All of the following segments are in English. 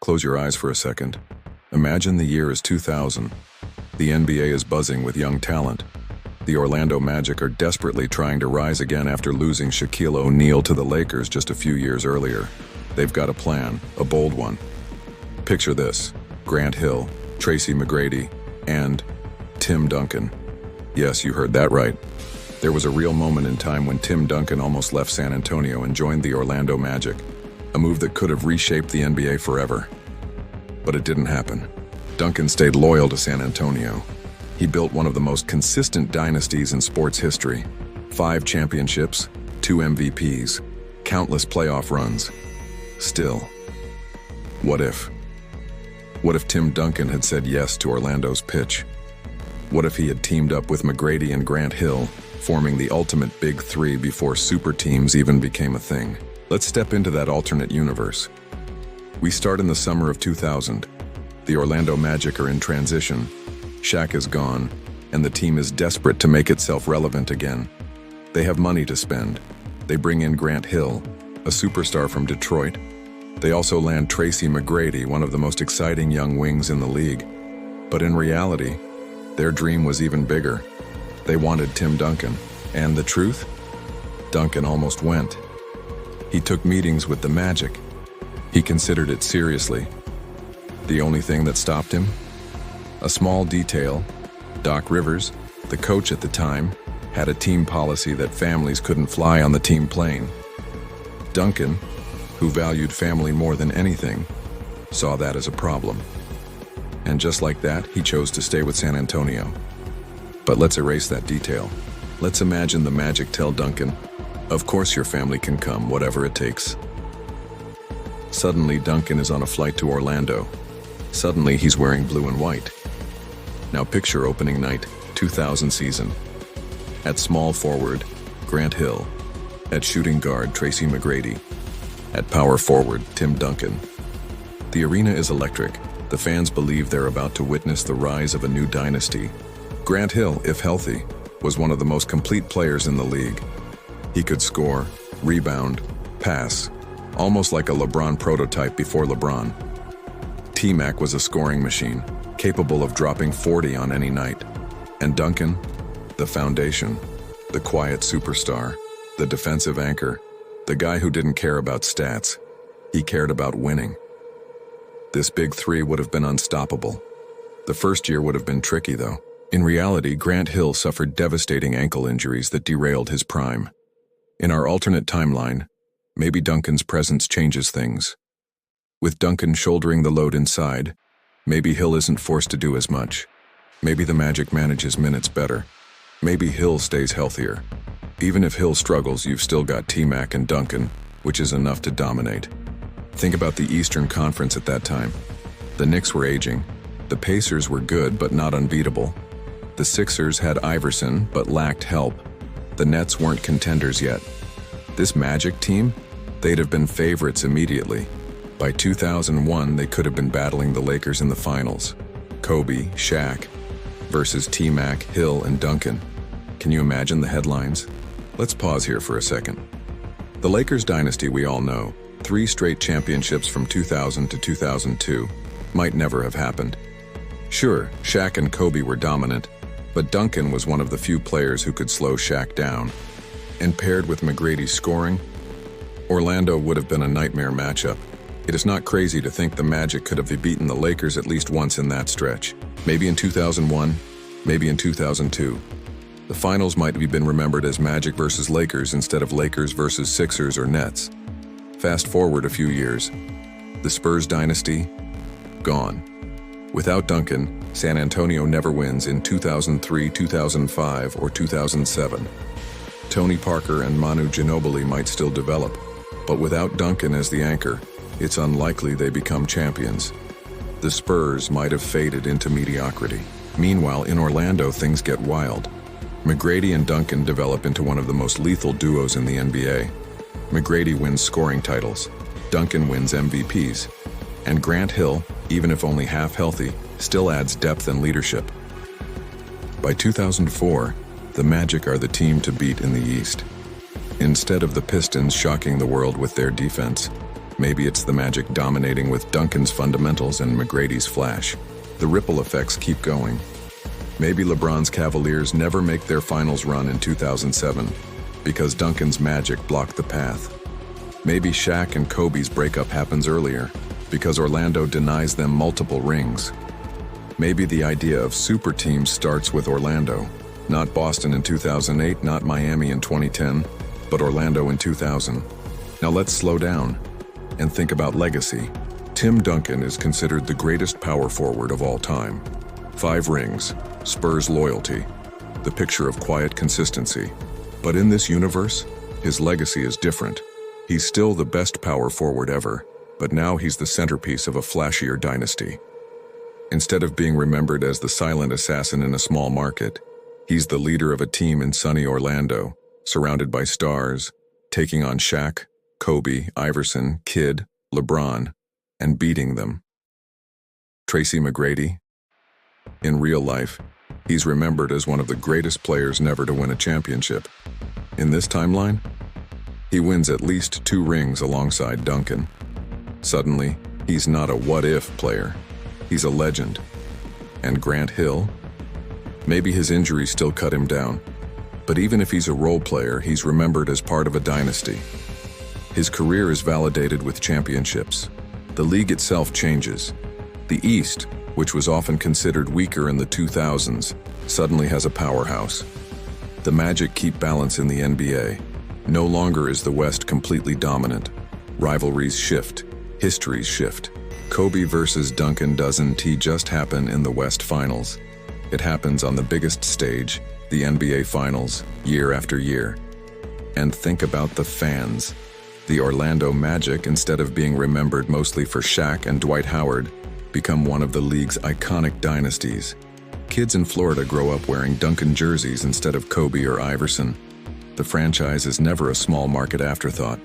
Close your eyes for a second. Imagine the year is 2000. The NBA is buzzing with young talent. The Orlando Magic are desperately trying to rise again after losing Shaquille O'Neal to the Lakers just a few years earlier. They've got a plan, a bold one. Picture this: Grant Hill, Tracy McGrady, and Tim Duncan. Yes, you heard that right. There was a real moment in time when Tim Duncan almost left San Antonio and joined the Orlando Magic, a move that could have reshaped the NBA forever. But it didn't happen. Duncan stayed loyal to San Antonio. He built one of the most consistent dynasties in sports history. 5 championships, 2 MVPs, countless playoff runs. Still, what if? What if Tim Duncan had said yes to Orlando's pitch? What if he had teamed up with McGrady and Grant Hill, forming the ultimate big three before super teams even became a thing? Let's step into that alternate universe. We start in the summer of 2000. The Orlando Magic are in transition. Shaq is gone, and the team is desperate to make itself relevant again. They have money to spend. They bring in Grant Hill, a superstar from Detroit. They also land Tracy McGrady, one of the most exciting young wings in the league. But in reality, their dream was even bigger. They wanted Tim Duncan. And the truth? Duncan almost went. He took meetings with the Magic. He considered it seriously. The only thing that stopped him? A small detail: Doc Rivers, the coach at the time, had a team policy that families couldn't fly on the team plane. Duncan, who valued family more than anything, saw that as a problem. And just like that, he chose to stay with San Antonio. But let's erase that detail. Let's imagine the Magic tell Duncan, "Of course your family can come, whatever it takes." Suddenly, Duncan is on a flight to Orlando. Suddenly, he's wearing blue and white. Now picture opening night, 2000 season. At small forward, Grant Hill. At shooting guard, Tracy McGrady. At power forward, Tim Duncan. The arena is electric. The fans believe they're about to witness the rise of a new dynasty. Grant Hill, if healthy, was one of the most complete players in the league. He could score, rebound, pass, almost like a LeBron prototype before LeBron. T-Mac was a scoring machine, capable of dropping 40 on any night. And Duncan, the foundation, the quiet superstar, the defensive anchor, the guy who didn't care about stats. He cared about winning. This big three would have been unstoppable. The first year would have been tricky, though. In reality, Grant Hill suffered devastating ankle injuries that derailed his prime. In our alternate timeline, maybe Duncan's presence changes things. With Duncan shouldering the load inside, maybe Hill isn't forced to do as much. Maybe the Magic manages minutes better. Maybe Hill stays healthier. Even if Hill struggles, you've still got T-Mac and Duncan, which is enough to dominate. Think about the Eastern Conference at that time. The Knicks were aging. The Pacers were good but not unbeatable. The Sixers had Iverson but lacked help. The Nets weren't contenders yet. This Magic team? They'd have been favorites immediately. By 2001, they could have been battling the Lakers in the finals. Kobe, Shaq, versus T-Mac, Hill, and Duncan. Can you imagine the headlines? Let's pause here for a second. The Lakers dynasty we all know, 3 straight championships from 2000 to 2002, might never have happened. Sure, Shaq and Kobe were dominant, but Duncan was one of the few players who could slow Shaq down. And paired with McGrady's scoring, Orlando would have been a nightmare matchup. It is not crazy to think the Magic could have beaten the Lakers at least once in that stretch. Maybe in 2001, maybe in 2002. The finals might have been remembered as Magic versus Lakers instead of Lakers versus Sixers or Nets. Fast forward a few years. The Spurs dynasty? Gone. Without Duncan, San Antonio never wins in 2003, 2005, or 2007. Tony Parker and Manu Ginobili might still develop, but without Duncan as the anchor, it's unlikely they become champions. The Spurs might have faded into mediocrity. Meanwhile, in Orlando, things get wild. McGrady and Duncan develop into one of the most lethal duos in the NBA. McGrady wins scoring titles. Duncan wins MVPs. And Grant Hill, even if only half healthy, still adds depth and leadership. By 2004, the Magic are the team to beat in the East. Instead of the Pistons shocking the world with their defense, Maybe it's the Magic dominating with Duncan's fundamentals and McGrady's flash. The ripple effects keep going. Maybe LeBron's Cavaliers never make their finals run in 2007 because Duncan's Magic blocked the path. Maybe Shaq and Kobe's breakup happens earlier because Orlando denies them multiple rings. Maybe the idea of super teams starts with Orlando, not Boston in 2008, not Miami in 2010, but Orlando in 2000. Now let's slow down and think about legacy. Tim Duncan is considered the greatest power forward of all time. 5 rings, Spurs loyalty, the picture of quiet consistency. But in this universe, his legacy is different. He's still the best power forward ever, but now he's the centerpiece of a flashier dynasty. Instead of being remembered as the silent assassin in a small market, he's the leader of a team in sunny Orlando, surrounded by stars, taking on Shaq, Kobe, Iverson, Kidd, LeBron, and beating them. Tracy McGrady? In real life, he's remembered as one of the greatest players never to win a championship. In this timeline, he wins at least 2 rings alongside Duncan. Suddenly, he's not a what-if player. He's a legend. And Grant Hill? Maybe his injuries still cut him down. But even if he's a role player, he's remembered as part of a dynasty. His career is validated with championships. The league itself changes. The East, which was often considered weaker in the 2000s, suddenly has a powerhouse. The Magic keep balance in the NBA. No longer is the West completely dominant. Rivalries shift. Histories shift. Kobe versus Duncan doesn't just happen in the West Finals. It happens on the biggest stage, the NBA Finals, year after year. And think about the fans. The Orlando Magic, instead of being remembered mostly for Shaq and Dwight Howard, become one of the league's iconic dynasties. Kids in Florida grow up wearing Duncan jerseys instead of Kobe or Iverson. The franchise is never a small market afterthought.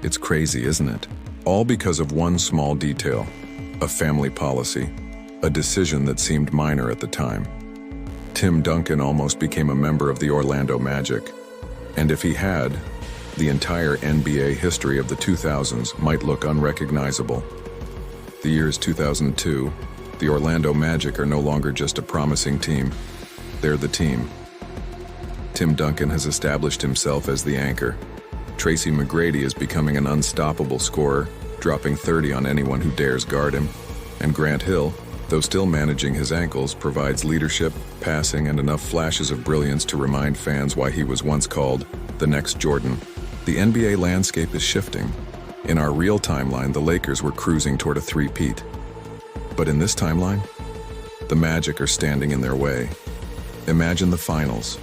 It's crazy, isn't it? All because of one small detail. A family policy, a decision that seemed minor at the time. Tim Duncan almost became a member of the Orlando Magic. And if he had, the entire NBA history of the 2000s might look unrecognizable. The year is 2002. The Orlando Magic are no longer just a promising team. They're the team. Tim Duncan has established himself as the anchor. Tracy McGrady is becoming an unstoppable scorer, dropping 30 on anyone who dares guard him. And Grant Hill, though still managing his ankles, provides leadership, passing, and enough flashes of brilliance to remind fans why he was once called the next Jordan. The NBA landscape is shifting. In our real timeline, the Lakers were cruising toward a three-peat. But in this timeline, the Magic are standing in their way. Imagine the finals.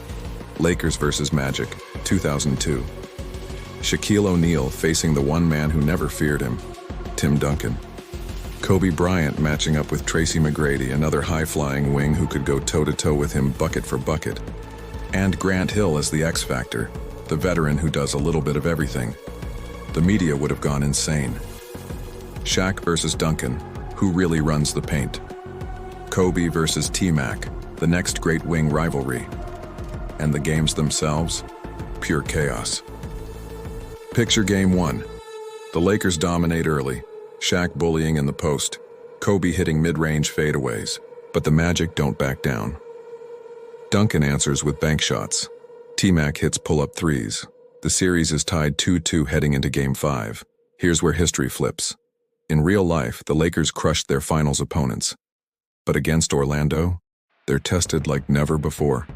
Lakers versus Magic, 2002. Shaquille O'Neal facing the one man who never feared him, Tim Duncan. Kobe Bryant matching up with Tracy McGrady, another high-flying wing who could go toe-to-toe with him bucket for bucket. And Grant Hill as the X Factor, the veteran who does a little bit of everything. The media would have gone insane. Shaq versus Duncan, who really runs the paint? Kobe versus T-Mac, the next great wing rivalry. And the games themselves? Pure chaos. Picture Game 1. The Lakers dominate early. Shaq bullying in the post. Kobe hitting mid-range fadeaways. But the Magic don't back down. Duncan answers with bank shots. T-Mac hits pull-up threes. The series is tied 2-2 heading into Game 5. Here's where history flips. In real life, the Lakers crushed their finals opponents. But against Orlando, they're tested like never before.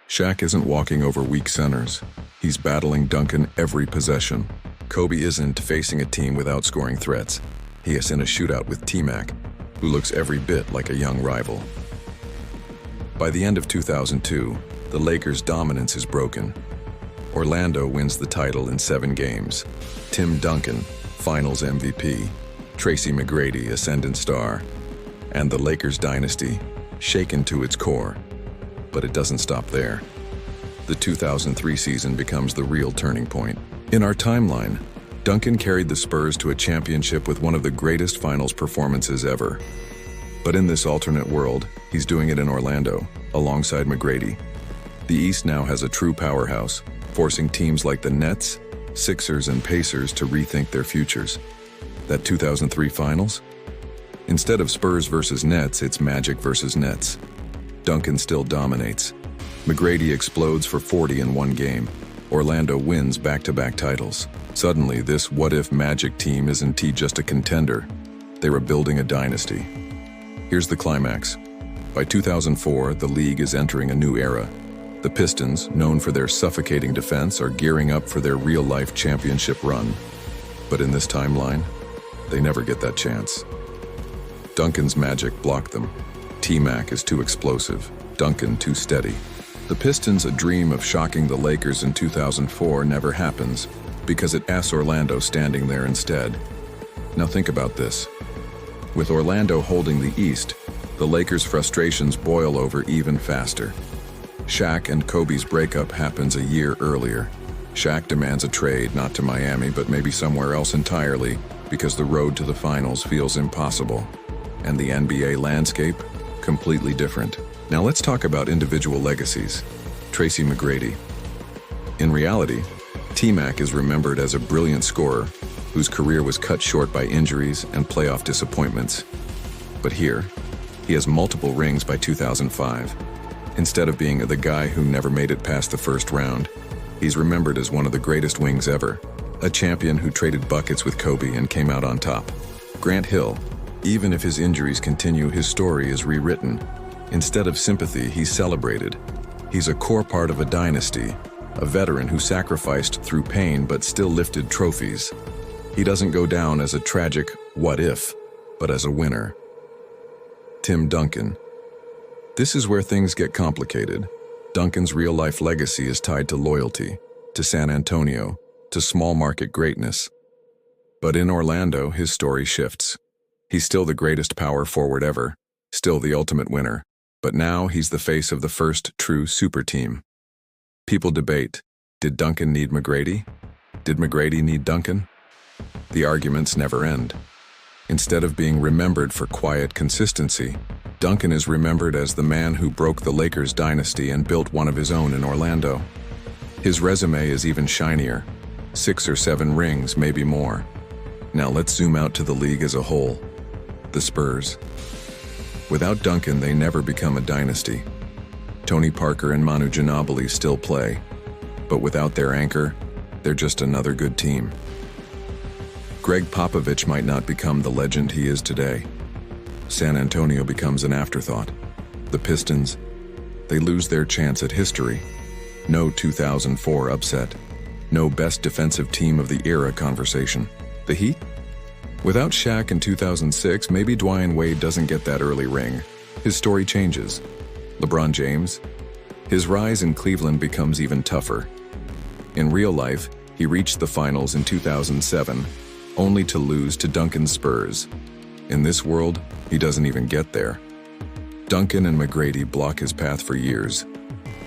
Shaq isn't walking over weak centers. He's battling Duncan every possession. Kobe isn't facing a team with outscoring threats. He is in a shootout with T-Mac, who looks every bit like a young rival. By the end of 2002, the Lakers' dominance is broken. Orlando wins the title in 7 games. Tim Duncan, Finals MVP. Tracy McGrady, ascendant star. And the Lakers dynasty, shaken to its core. But it doesn't stop there. The 2003 season becomes the real turning point. In our timeline, Duncan carried the Spurs to a championship with one of the greatest finals performances ever. But in this alternate world, he's doing it in Orlando, alongside McGrady. The East now has a true powerhouse, forcing teams like the Nets, Sixers, and Pacers to rethink their futures. That 2003 finals? Instead of Spurs versus Nets, it's Magic versus Nets. Duncan still dominates. McGrady explodes for 40 in one game. Orlando wins back-to-back titles. Suddenly, this what-if Magic team isn't just a contender. They were building a dynasty. Here's the climax. By 2004, the league is entering a new era. The Pistons, known for their suffocating defense, are gearing up for their real-life championship run. But in this timeline, they never get that chance. Duncan's Magic blocked them. T-Mac is too explosive, Duncan too steady. The Pistons' a dream of shocking the Lakers in 2004 never happens because it asks Orlando standing there instead. Now think about this. With Orlando holding the East, the Lakers' frustrations boil over even faster. Shaq and Kobe's breakup happens a year earlier. Shaq demands a trade, not to Miami, but maybe somewhere else entirely, because the road to the finals feels impossible. And the NBA landscape? Completely different. Now let's talk about individual legacies. Tracy McGrady. In reality, T-Mac is remembered as a brilliant scorer whose career was cut short by injuries and playoff disappointments. But here, he has multiple rings by 2005. Instead of being the guy who never made it past the first round, he's remembered as one of the greatest wings ever, a champion who traded buckets with Kobe and came out on top. Grant Hill. Even if his injuries continue, his story is rewritten. Instead of sympathy, he's celebrated. He's a core part of a dynasty, a veteran who sacrificed through pain but still lifted trophies. He doesn't go down as a tragic what if, but as a winner. Tim Duncan. This is where things get complicated. Duncan's real-life legacy is tied to loyalty, to San Antonio, to small-market greatness. But in Orlando, his story shifts. He's still the greatest power forward ever, still the ultimate winner, but now he's the face of the first true super team. People debate, did Duncan need McGrady? Did McGrady need Duncan? The arguments never end. Instead of being remembered for quiet consistency, Duncan is remembered as the man who broke the Lakers dynasty and built one of his own in Orlando. His resume is even shinier, 6 or 7 rings, maybe more. Now let's zoom out to the league as a whole. The Spurs. Without Duncan, they never become a dynasty. Tony Parker and Manu Ginobili still play, but without their anchor, they're just another good team. Greg Popovich might not become the legend he is today. San Antonio becomes an afterthought. The Pistons, they lose their chance at history. No 2004 upset. No best defensive team of the era conversation. The Heat? Without Shaq in 2006, maybe Dwyane Wade doesn't get that early ring. His story changes. LeBron James? His rise in Cleveland becomes even tougher. In real life, he reached the finals in 2007, only to lose to Duncan's Spurs. In this world, he doesn't even get there. Duncan and McGrady block his path for years.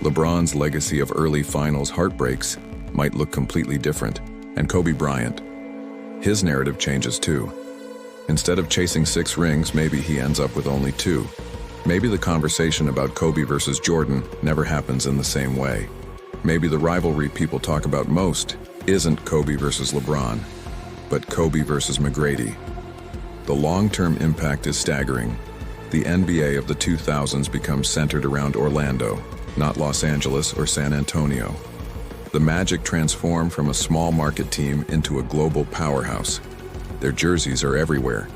LeBron's legacy of early finals heartbreaks might look completely different, and Kobe Bryant. His narrative changes too. Instead of chasing 6 rings, maybe he ends up with only 2. Maybe the conversation about Kobe versus Jordan never happens in the same way. Maybe the rivalry people talk about most isn't Kobe versus LeBron, but Kobe versus McGrady. The long-term impact is staggering. The NBA of the 2000s becomes centered around Orlando, not Los Angeles or San Antonio. The Magic transform from a small market team into a global powerhouse. Their jerseys are everywhere.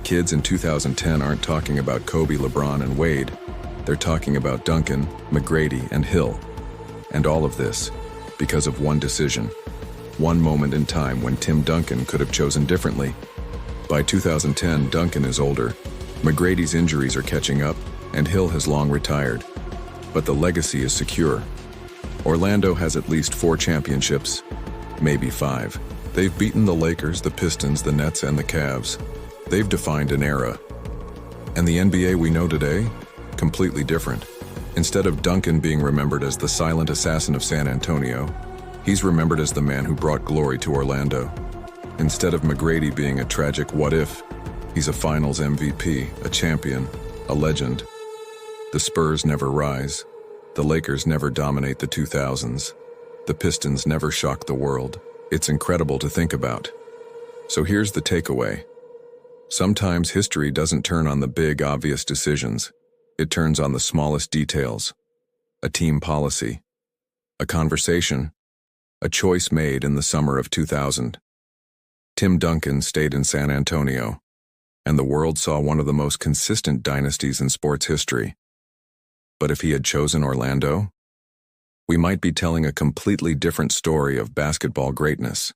Kids in 2010 aren't talking about Kobe, LeBron, and Wade. They're talking about Duncan, McGrady, and Hill. And all of this because of one decision. One moment in time when Tim Duncan could have chosen differently. By 2010, Duncan is older. McGrady's injuries are catching up, and Hill has long retired. But the legacy is secure. Orlando has at least 4 championships, maybe 5. They've beaten the Lakers, the Pistons, the Nets, and the Cavs. They've defined an era. And the NBA we know today? Completely different. Instead of Duncan being remembered as the silent assassin of San Antonio, he's remembered as the man who brought glory to Orlando. Instead of McGrady being a tragic what if, he's a finals MVP, a champion, a legend. The Spurs never rise. The Lakers never dominate the 2000s. The Pistons never shock the world. It's incredible to think about. So here's the takeaway. Sometimes history doesn't turn on the big, obvious decisions. It turns on the smallest details. A team policy, a conversation, a choice made in the summer of 2000. Tim Duncan stayed in San Antonio, and the world saw one of the most consistent dynasties in sports history. But if he had chosen Orlando, we might be telling a completely different story of basketball greatness.